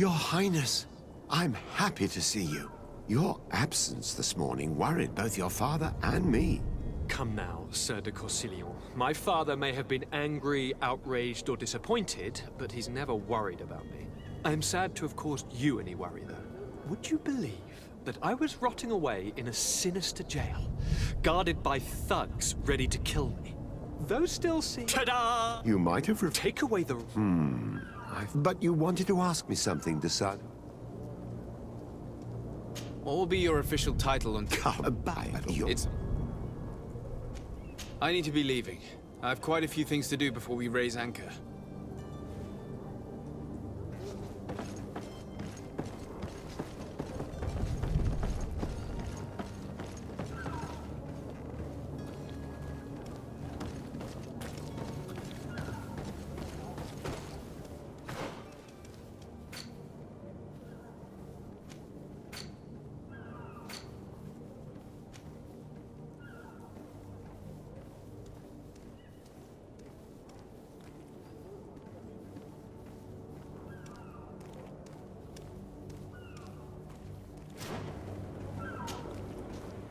Your Highness, I'm happy to see you. Your absence this morning worried both your father and me. Come now, Sir de Corsillon. My father may have been angry, outraged, or disappointed, but he's never worried about me. I am sad to have caused you any worry, though. Would you believe that I was rotting away in a sinister jail, guarded by thugs ready to kill me? Those still seem... Ta-da! You might have... Take away the... But you wanted to ask me something, Desad. What will be your official title on... Come by. It's... I need to be leaving. I have quite a few things to do before we raise anchor.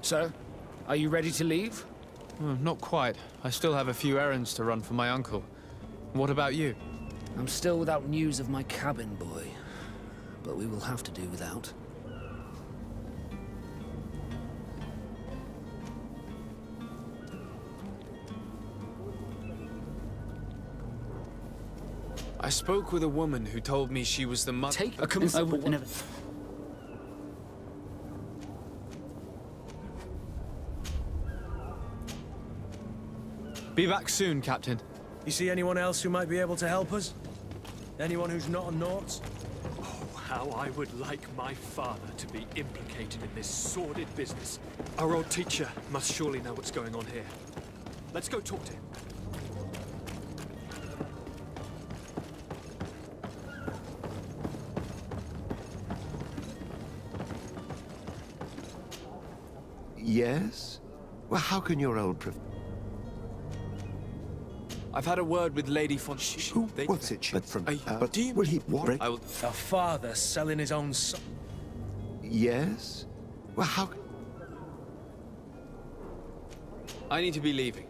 So, are you ready to leave? Not quite. I still have a few errands to run for my uncle. What about you? I'm still without news of my cabin boy, but we will have to do without. I spoke with a woman who told me she was the mother... Take a Be back soon, Captain. You see anyone else who might be able to help us? Anyone who's not a Naut? Oh, how I would like my father to be implicated in this sordid business. Our old teacher must surely know what's going on here. Let's go talk to him. Yes? Well, how can your old I've had a word with Lady von... What's it? But from... but do you... Will he... What? I will... A father selling his own son. Yes? Well, how... I need to be leaving.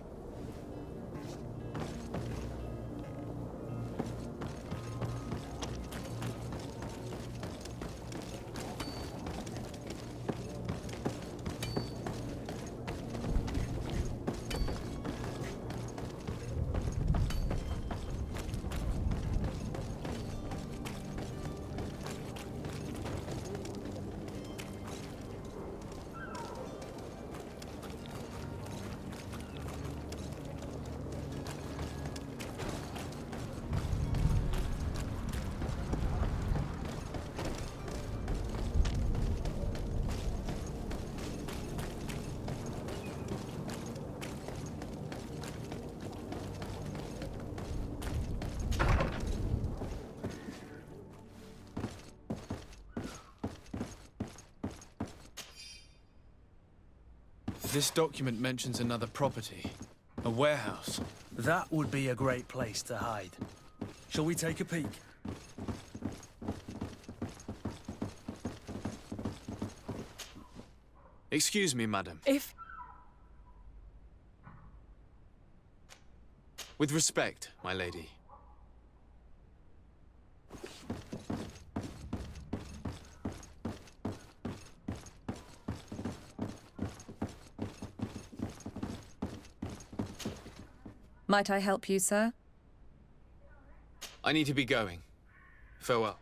This document mentions another property. A warehouse. That would be a great place to hide. Shall we take a peek? Excuse me, madam. With respect, my lady. Might I help you, sir? I need to be going. Farewell.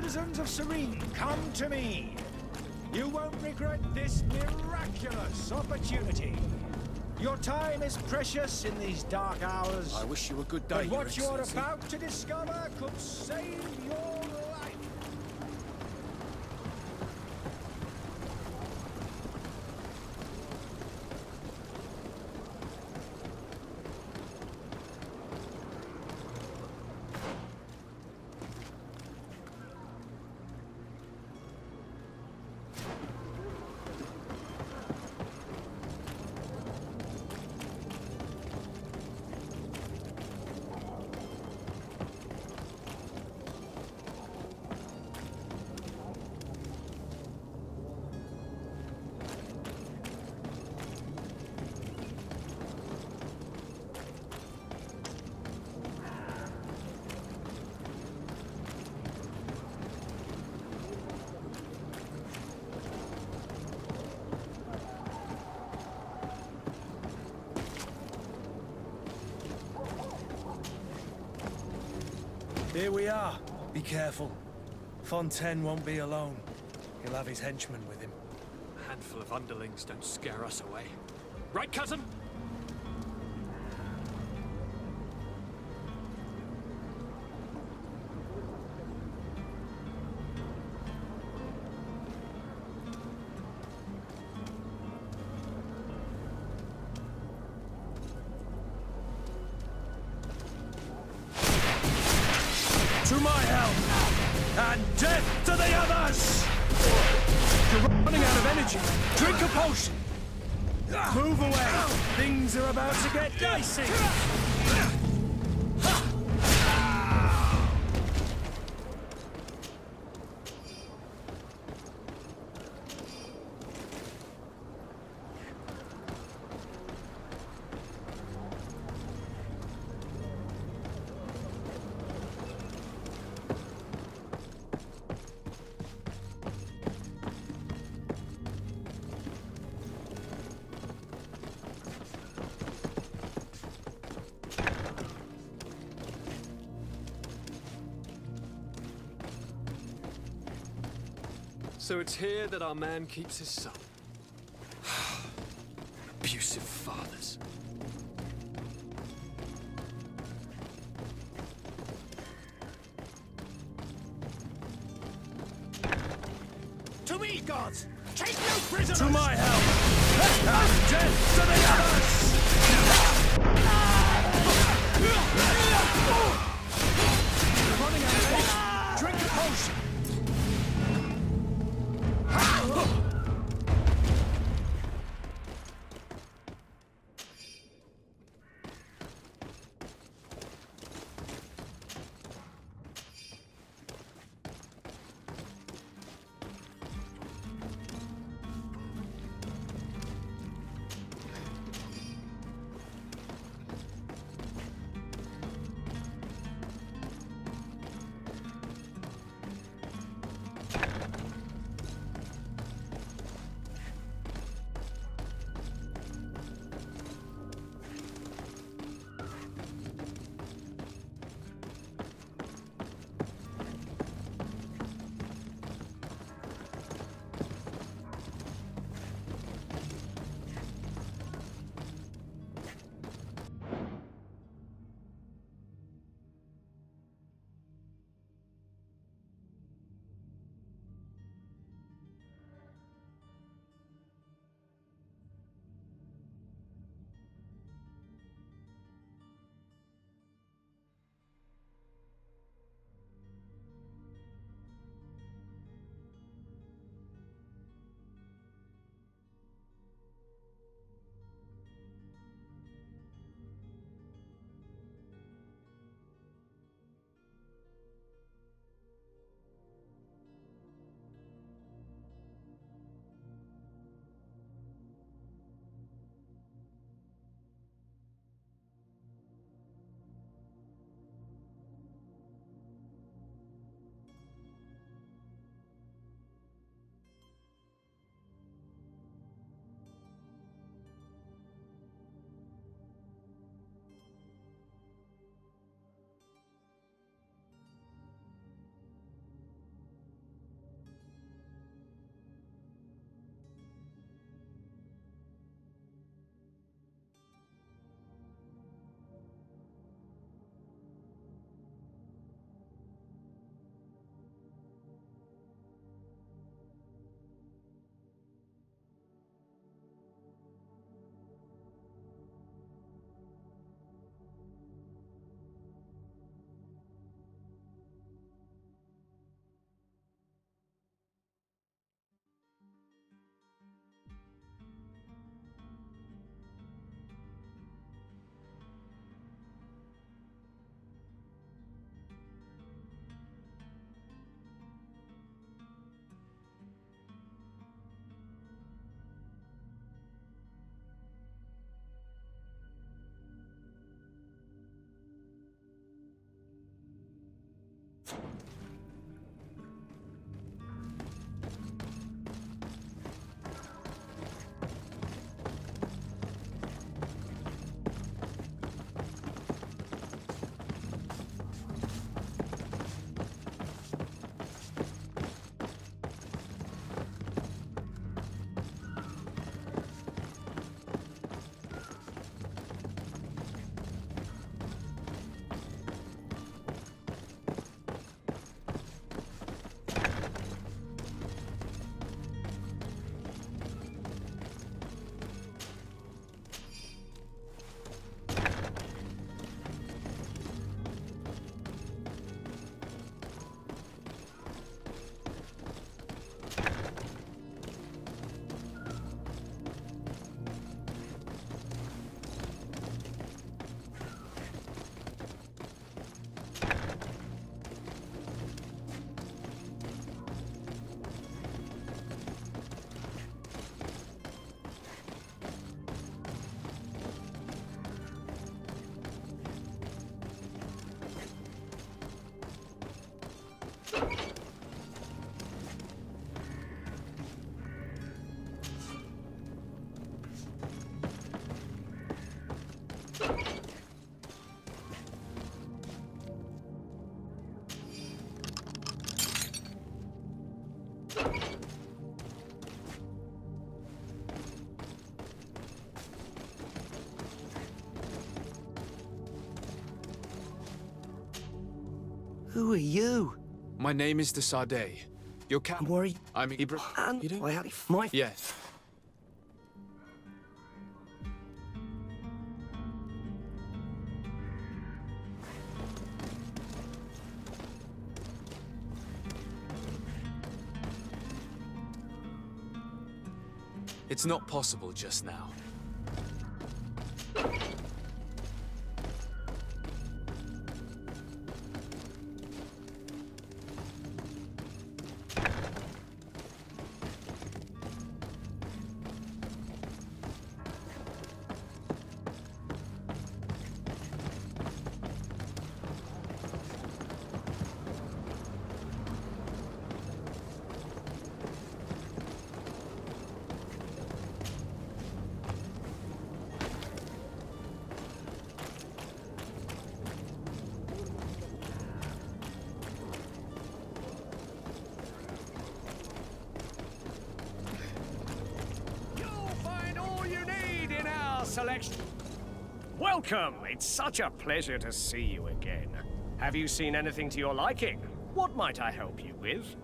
Citizens of Serene, come to me. You won't regret this miraculous opportunity. Your time is precious in these dark hours. I wish you a good day, But Your what you are Excellency. about to discover could save your life. Here we are. Be careful. Fontaine won't be alone. He'll have his henchmen with him. A handful of underlings don't scare us away. Right, cousin? To my help! And death to the others! You're running out of energy. Drink a potion! Move away! Things are about to get dicey! So it's here that our man keeps his son. Abusive fathers. To me, gods! Take no prisoners! To my help! And death to the others! You're running out of energy. Drink a potion! Who are you? My name is de Sade. Your cap. I'm worried. I'm Ibra. And You do? I had my... Yes. It's not possible just now. Selection. Welcome! It's such a pleasure to see you again. Have you seen anything to your liking? What might I help you with?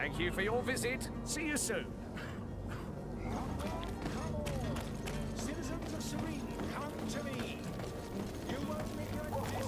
Thank you for your visit. See you soon. Citizens of Serene, come to me. You won't regret this.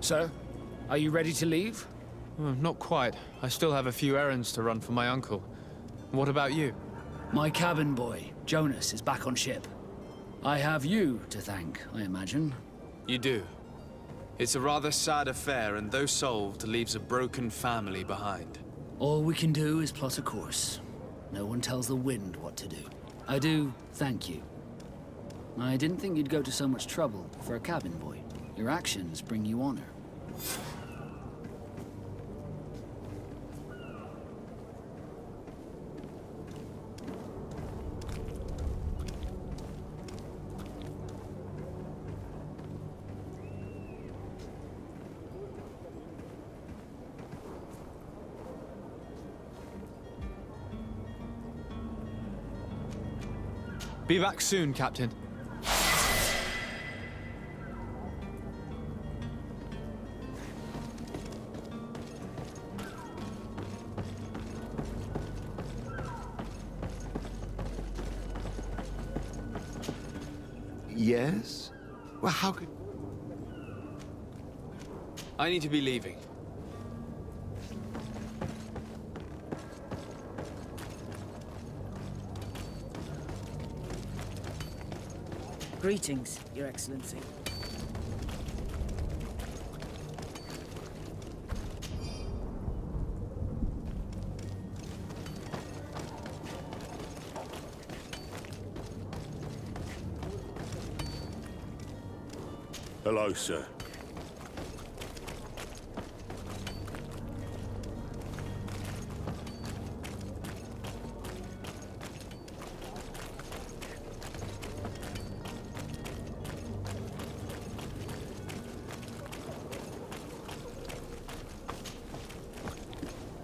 Sir, are you ready to leave? Not quite. I still have a few errands to run for my uncle. What about you? My cabin boy, Jonas, is back on ship. I have you to thank, I imagine. You do. It's a rather sad affair, and though solved, leaves a broken family behind. All we can do is plot a course. No one tells the wind what to do. I do thank you. I didn't think you'd go to so much trouble for a cabin boy. Your actions bring you honor. Be back soon, Captain. Yes? Well, how could... I need to be leaving. Greetings, Your Excellency. Hello, sir.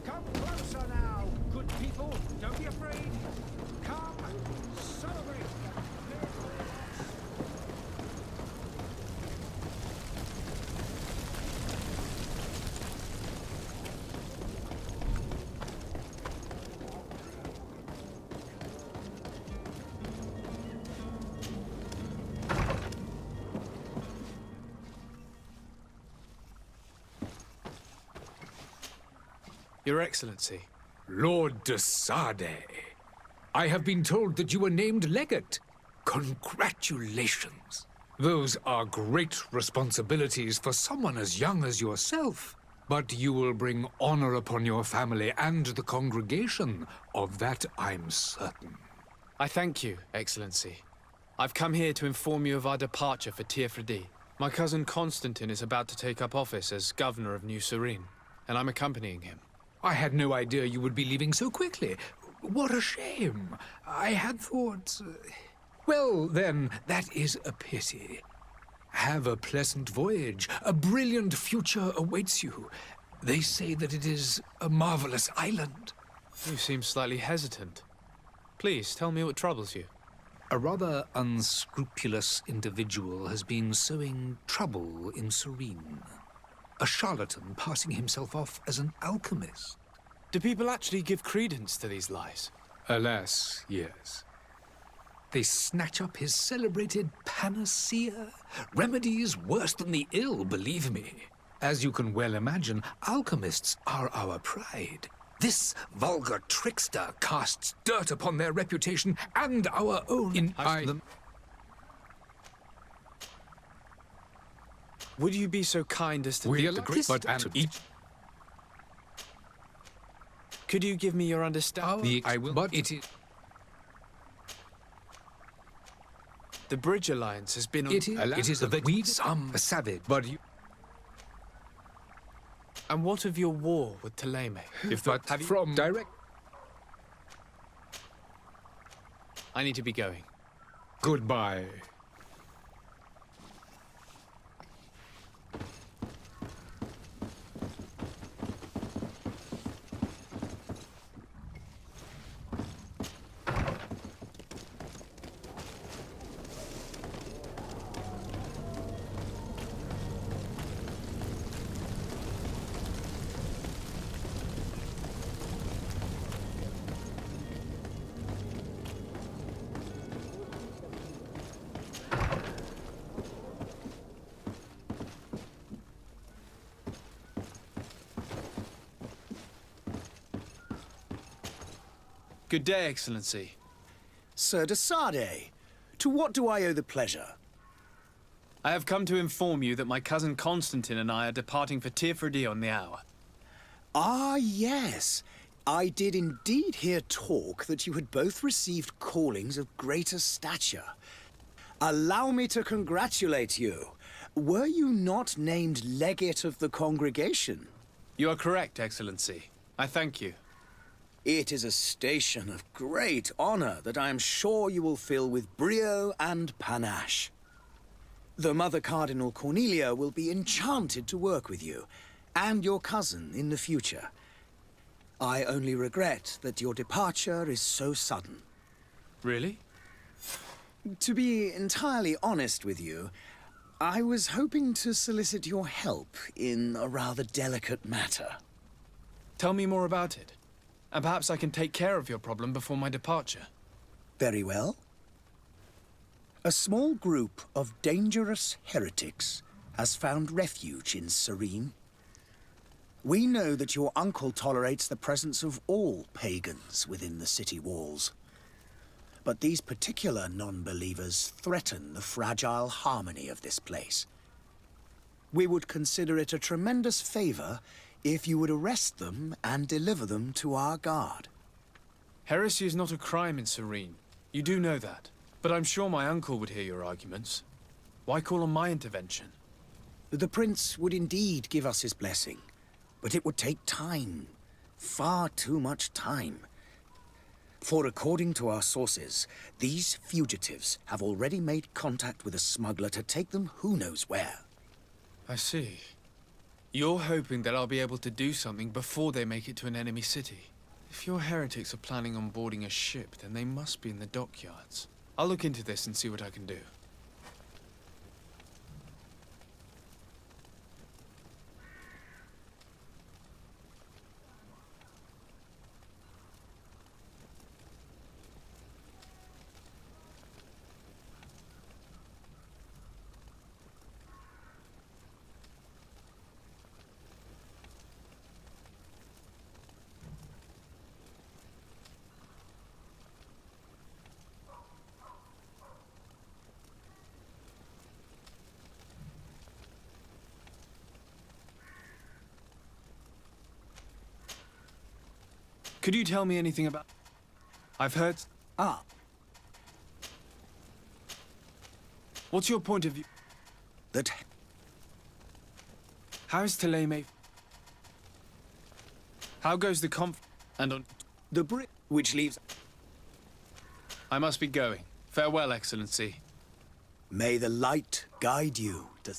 Come closer now, good people. Don't be afraid. Come, celebrate. Your Excellency. Lord de Sade, I have been told that you were named legate. Congratulations. Those are great responsibilities for someone as young as yourself. But you will bring honor upon your family and the congregation. Of that I'm certain. I thank you, Excellency. I've come here to inform you of our departure for Tiefredi. My cousin Constantine is about to take up office as governor of New Serene, and I'm accompanying him. I had no idea you would be leaving so quickly. What a shame. I had thought... Well, then, that is a pity. Have a pleasant voyage. A brilliant future awaits you. They say that it is a marvelous island. You seem slightly hesitant. Please, tell me what troubles you. A rather unscrupulous individual has been sowing trouble in Serene. A charlatan passing himself off as an alchemist. Do people actually give credence to these lies? Alas, yes. They snatch up his celebrated panacea. Remedies worse than the ill, believe me. As you can well imagine, alchemists are our pride. This vulgar trickster casts dirt upon their reputation and our own. Would you be so kind as to... We agree, but each... Could you give me your understanding? I will, but it is... The Bridge Alliance has been on... It is that we some savage, but you... And what of your war with Ptolemy? If that from direct... I need to be going. Goodbye. Good day, Excellency. Sir de Sade, to what do I owe the pleasure? I have come to inform you that my cousin Constantine and I are departing for Tirfredi on the hour. Ah, yes. I did indeed hear talk that you had both received callings of greater stature. Allow me to congratulate you. Were you not named legate of the congregation? You are correct, Excellency. I thank you. It is a station of great honor that I am sure you will fill with brio and panache. The Mother Cardinal Cornelia will be enchanted to work with you, and your cousin in the future. I only regret that your departure is so sudden. Really? To be entirely honest with you, I was hoping to solicit your help in a rather delicate matter. Tell me more about it, and perhaps I can take care of your problem before my departure. Very well. A small group of dangerous heretics has found refuge in Serene. We know that your uncle tolerates the presence of all pagans within the city walls. But these particular non-believers threaten the fragile harmony of this place. We would consider it a tremendous favor if you would arrest them and deliver them to our guard. Heresy is not a crime in Serene. You do know that. But I'm sure my uncle would hear your arguments. Why call on my intervention? The prince would indeed give us his blessing, but it would take time. Far too much time. For according to our sources, these fugitives have already made contact with a smuggler to take them who knows where. I see. You're hoping that I'll be able to do something before they make it to an enemy city. If your heretics are planning on boarding a ship, then they must be in the dockyards. I'll look into this and see what I can do. Could you tell me anything about... I've heard... Ah. What's your point of view? That... How is Teleme... How goes the and on... The bridge which leaves... I must be going. Farewell, Excellency. May the light guide you to...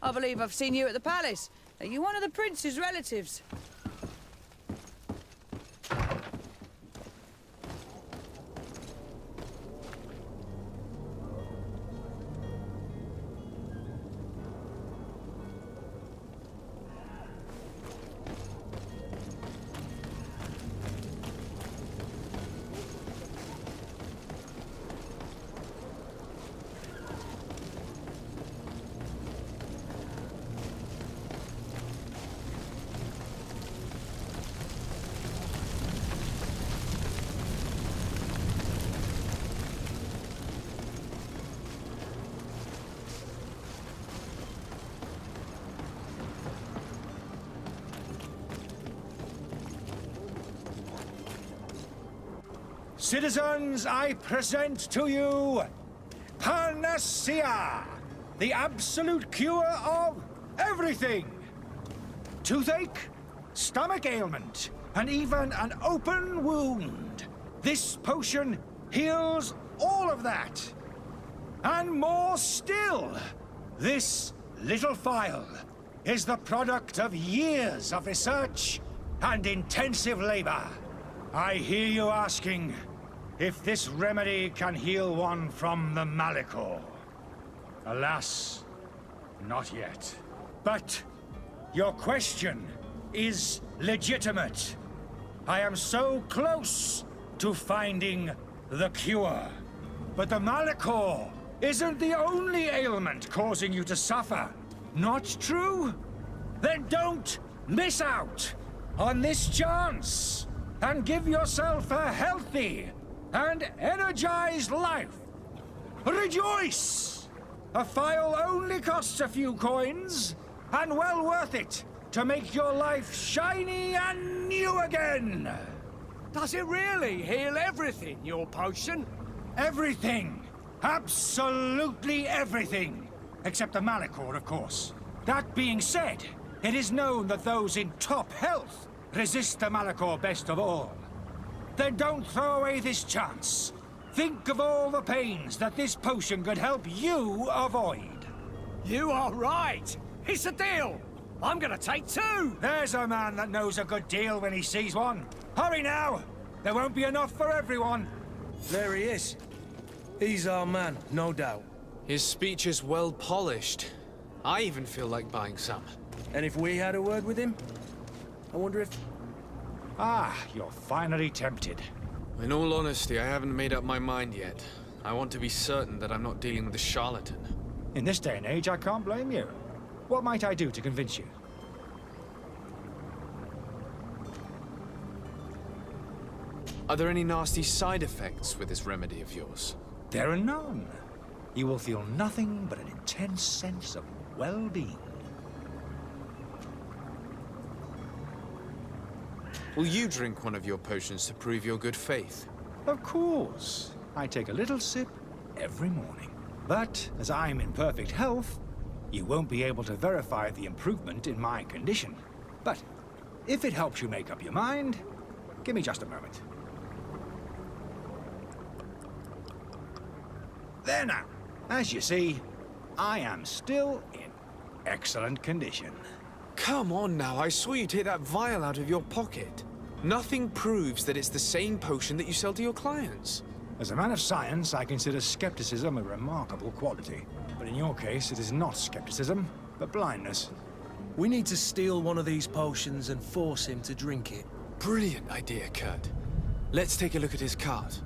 I believe I've seen you at the palace. Are you one of the prince's relatives? Citizens, I present to you Panacea, the absolute cure of everything. Toothache, stomach ailment, and even an open wound. This potion heals all of that. And more still, this little phial is the product of years of research and intensive labor. I hear you asking if this remedy can heal one from the Malichor. Alas, not yet. But your question is legitimate. I am so close to finding the cure. But the Malachor isn't the only ailment causing you to suffer. Not true? Then don't miss out on this chance and give yourself a healthy and energized life. Rejoice! A file only costs a few coins, and well worth it to make your life shiny and new again. Does it really heal everything, your potion? Everything. Absolutely everything. Except the Malachor, of course. That being said, it is known that those in top health resist the Malachor best of all. Then don't throw away this chance. Think of all the pains that this potion could help you avoid. You are right. It's a deal. I'm gonna take 2. There's a man that knows a good deal when he sees one. Hurry now. There won't be enough for everyone. There he is. He's our man, no doubt. His speech is well polished. I even feel like buying some. And if we had a word with him, I wonder if... Ah, you're finally tempted. In all honesty, I haven't made up my mind yet. I want to be certain that I'm not dealing with a charlatan. In this day and age, I can't blame you. What might I do to convince you? Are there any nasty side effects with this remedy of yours? There are none. You will feel nothing but an intense sense of well-being. Will you drink one of your potions to prove your good faith? Of course. I take a little sip every morning. But as I'm in perfect health, you won't be able to verify the improvement in my condition. But if it helps you make up your mind, give me just a moment. There now. As you see, I am still in excellent condition. Come on now, I saw you take that vial out of your pocket. Nothing proves that it's the same potion that you sell to your clients. As a man of science, I consider skepticism a remarkable quality. But in your case, it is not skepticism, but blindness. We need to steal one of these potions and force him to drink it. Brilliant idea, Kurt. Let's take a look at his cart.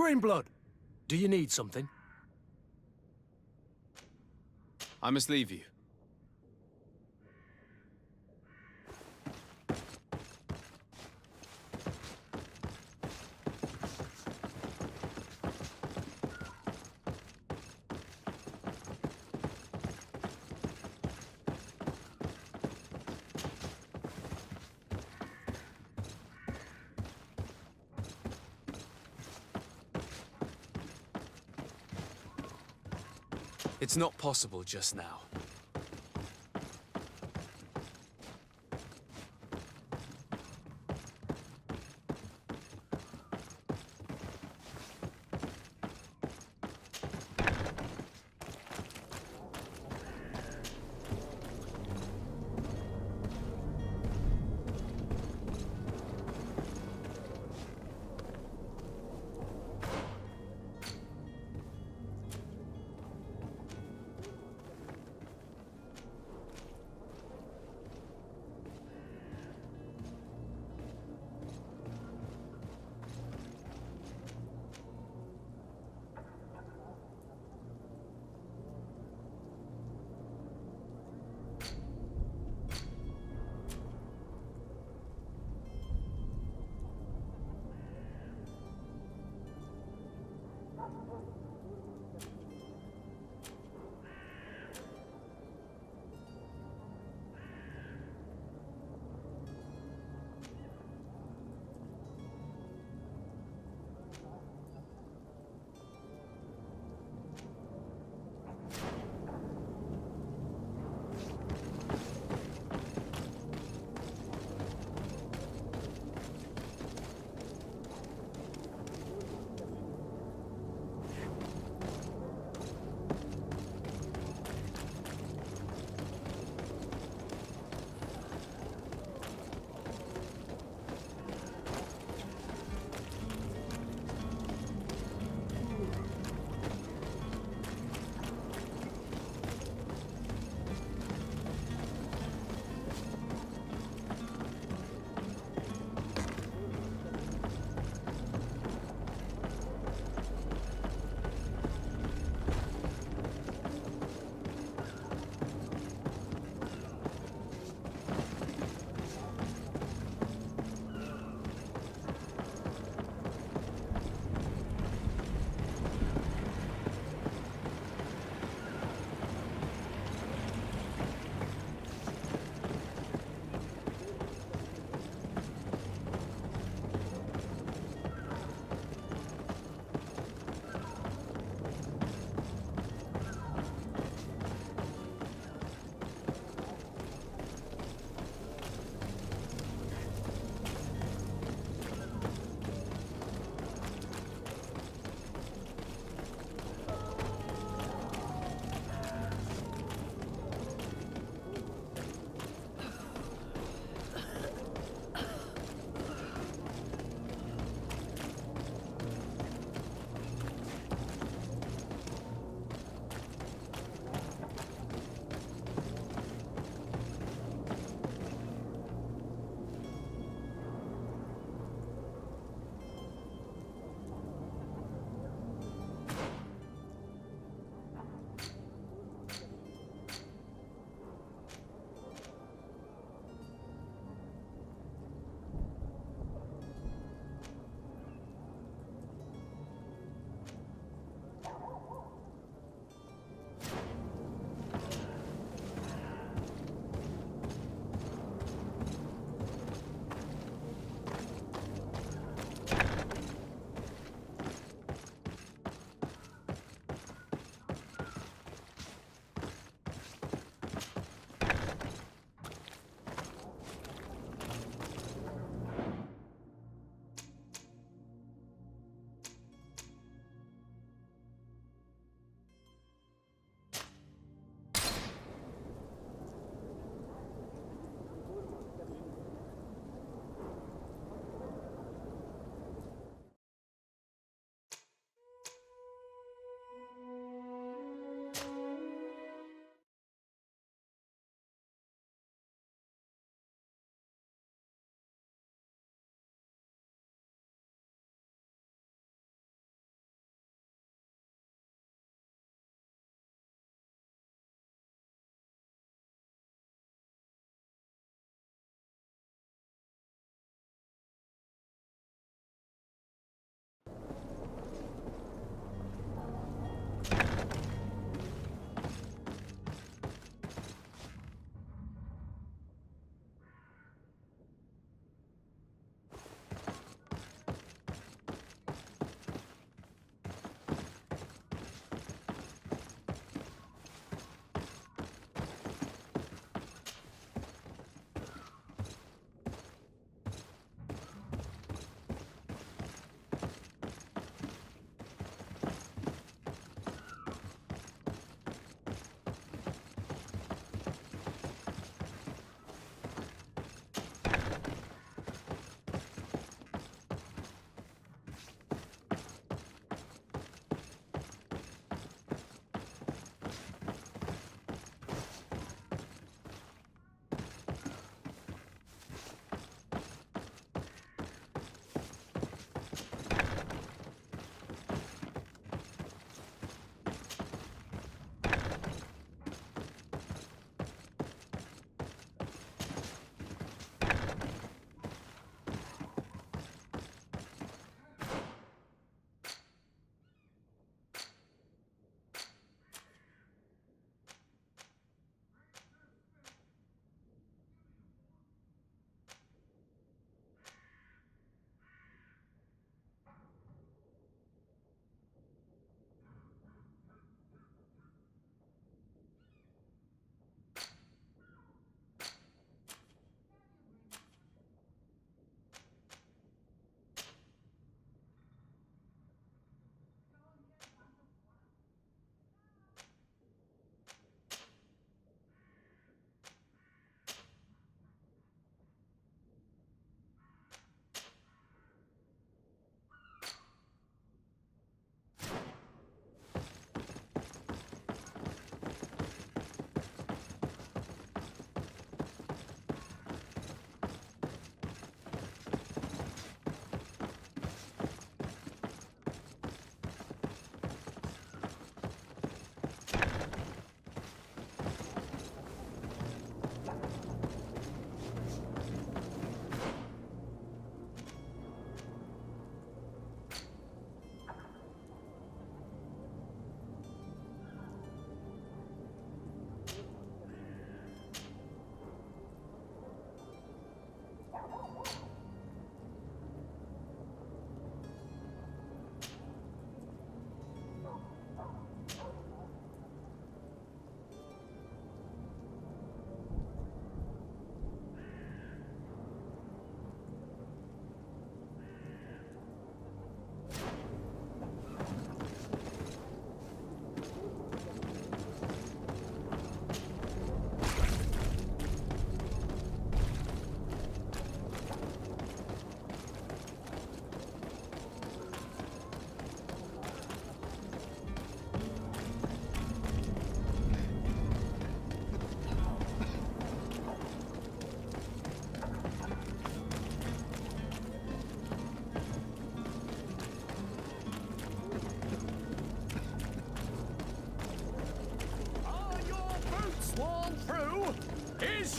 Greenblood, do you need something? I must leave you. It's not possible just now.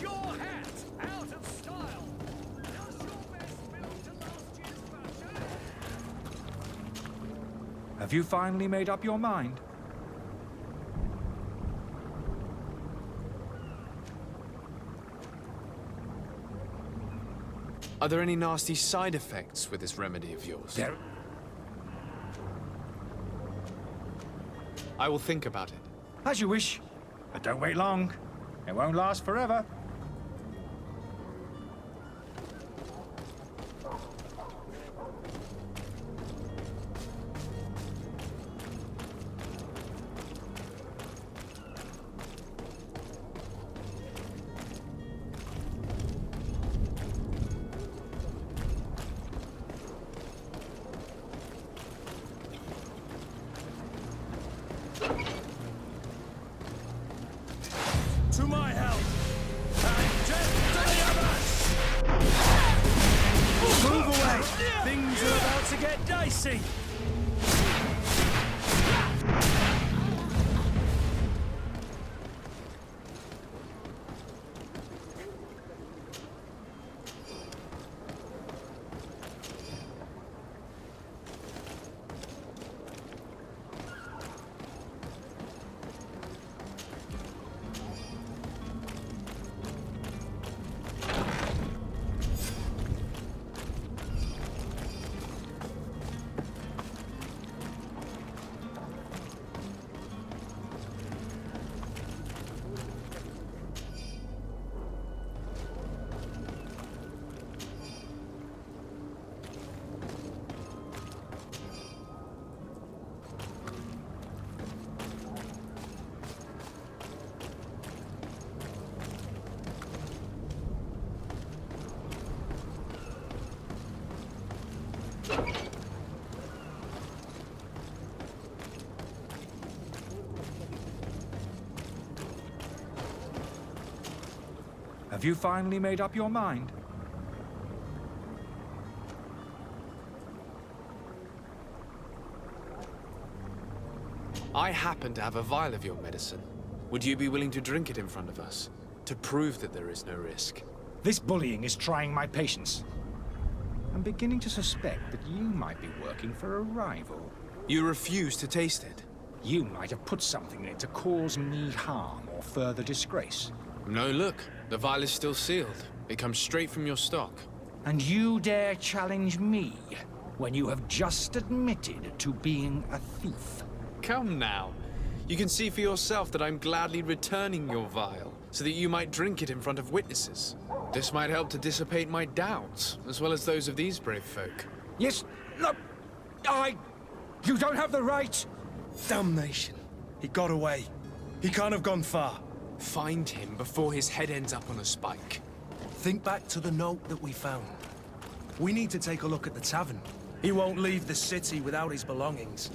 Get your hat out of style! Does your best belong to last year's fashion? Have you finally made up your mind? Are there any nasty side effects with this remedy of yours? There... I will think about it. As you wish. But don't wait long. It won't last forever. To my help! And death to the others! Move away! Things are about to get dicey! Have you finally made up your mind? I happen to have a vial of your medicine. Would you be willing to drink it in front of us? To prove that there is no risk? This bullying is trying my patience. I'm beginning to suspect that you might be working for a rival. You refuse to taste it? You might have put something in it to cause me harm or further disgrace. No, look. The vial is still sealed. It comes straight from your stock. And you dare challenge me when you have just admitted to being a thief? Come now. You can see for yourself that I'm gladly returning your vial, so that you might drink it in front of witnesses. This might help to dissipate my doubts, as well as those of these brave folk. Yes, no, you don't have the right! Damnation. He got away. He can't have gone far. Find him before his head ends up on a spike. Think back to the note that we found. We need to take a look at the tavern. He won't leave the city without his belongings.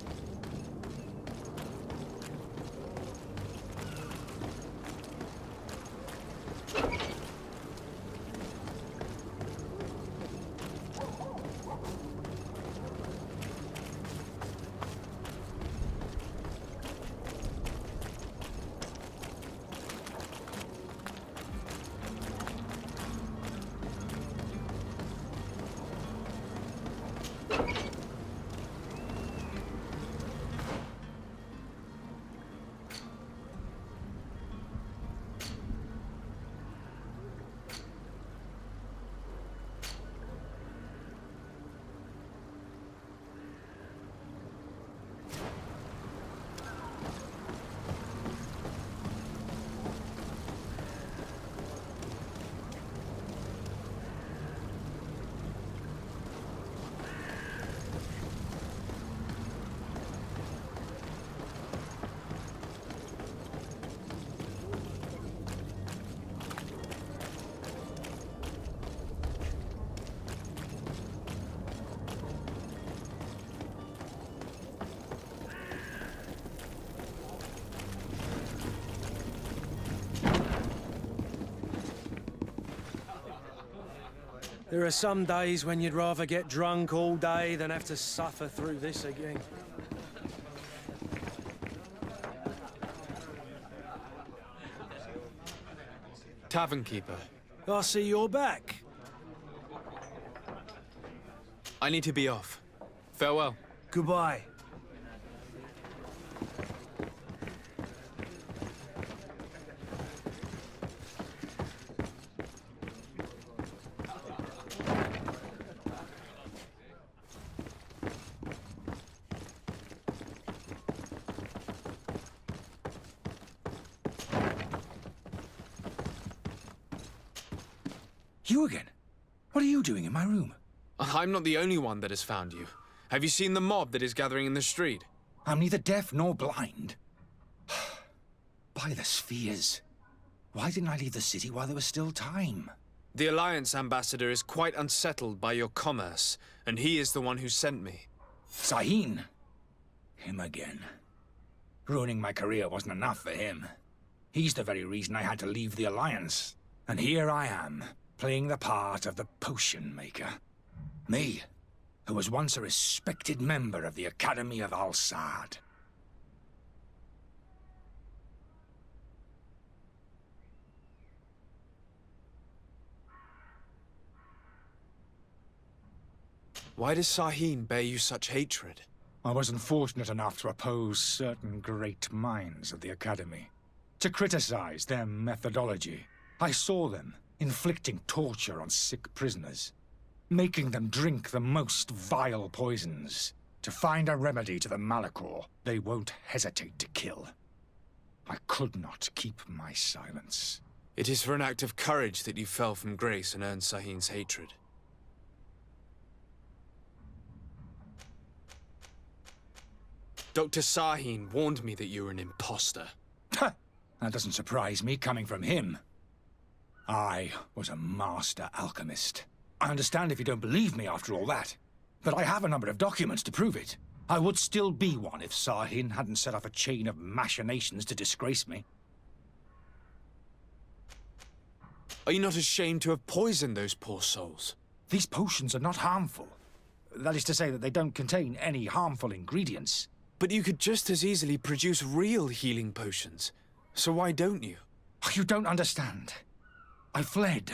There are some days when you'd rather get drunk all day than have to suffer through this again. tavern keeper. I see you're back. I need to be off. Farewell. Goodbye. You again? What are you doing in my room? I'm not the only one that has found you. Have you seen the mob that is gathering in the street? I'm neither deaf nor blind. By the spheres. Why didn't I leave the city while there was still time? The Alliance ambassador is quite unsettled by your commerce, and he is the one who sent me. Sahin. Him again. Ruining my career wasn't enough for him. He's the very reason I had to leave the Alliance. And here I am, playing the part of the potion maker. Me, who was once a respected member of the Academy of Al-Sad. Why does Sahin bear you such hatred? I wasn't fortunate enough to oppose certain great minds of the Academy. To criticize their methodology. I saw them inflicting torture on sick prisoners. Making them drink the most vile poisons. To find a remedy to the Malachor they won't hesitate to kill. I could not keep my silence. It is for an act of courage that you fell from grace and earned Sahin's hatred. Dr. Sahin warned me that you were an imposter. That doesn't surprise me coming from him. I was a master alchemist. I understand if you don't believe me after all that, but I have a number of documents to prove it. I would still be one if Sahin hadn't set off a chain of machinations to disgrace me. Are you not ashamed to have poisoned those poor souls? These potions are not harmful. That is to say that they don't contain any harmful ingredients. But you could just as easily produce real healing potions. So why don't you? You don't understand. I fled.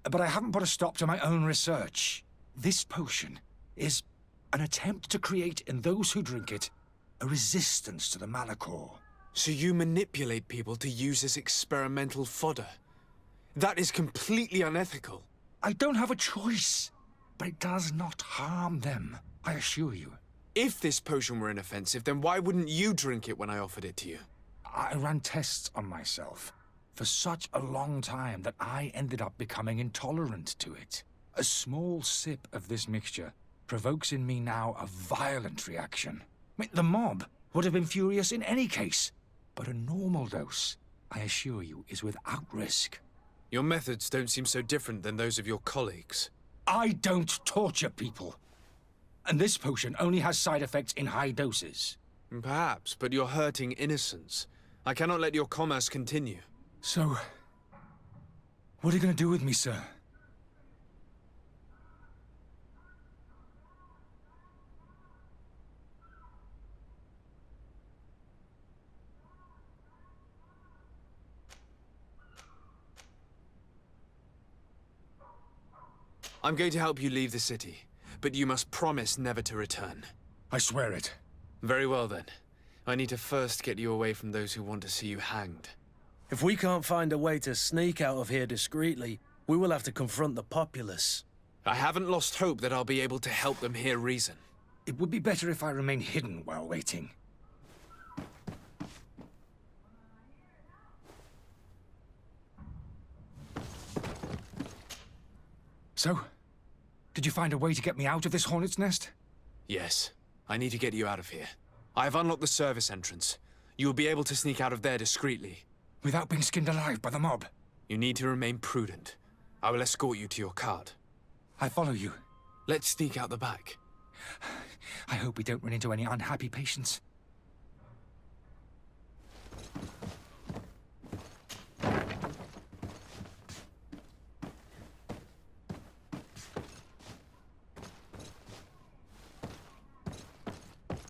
But I haven't put a stop to my own research. This potion is an attempt to create in those who drink it a resistance to the Malachor. So you manipulate people to use as experimental fodder? That is completely unethical. I don't have a choice, but it does not harm them, I assure you. If this potion were inoffensive, then why wouldn't you drink it when I offered it to you? I ran tests on myself for such a long time that I ended up becoming intolerant to it. A small sip of this mixture provokes in me now a violent reaction. I mean, the mob would have been furious in any case, but a normal dose, I assure you, is without risk. Your methods don't seem so different than those of your colleagues. I don't torture people. And this potion only has side effects in high doses. Perhaps, but you're hurting innocents. I cannot let your commerce continue. So, what are you going to do with me, sir? I'm going to help you leave the city, but you must promise never to return. I swear it. Very well, then. I need to first get you away from those who want to see you hanged. If we can't find a way to sneak out of here discreetly, we will have to confront the populace. I haven't lost hope that I'll be able to help them hear reason. It would be better if I remain hidden while waiting. So, did you find a way to get me out of this hornet's nest? Yes. I need to get you out of here. I have unlocked the service entrance. You will be able to sneak out of there discreetly. Without being skinned alive by the mob? You need to remain prudent. I will escort you to your cart. I follow you. Let's sneak out the back. I hope we don't run into any unhappy patients.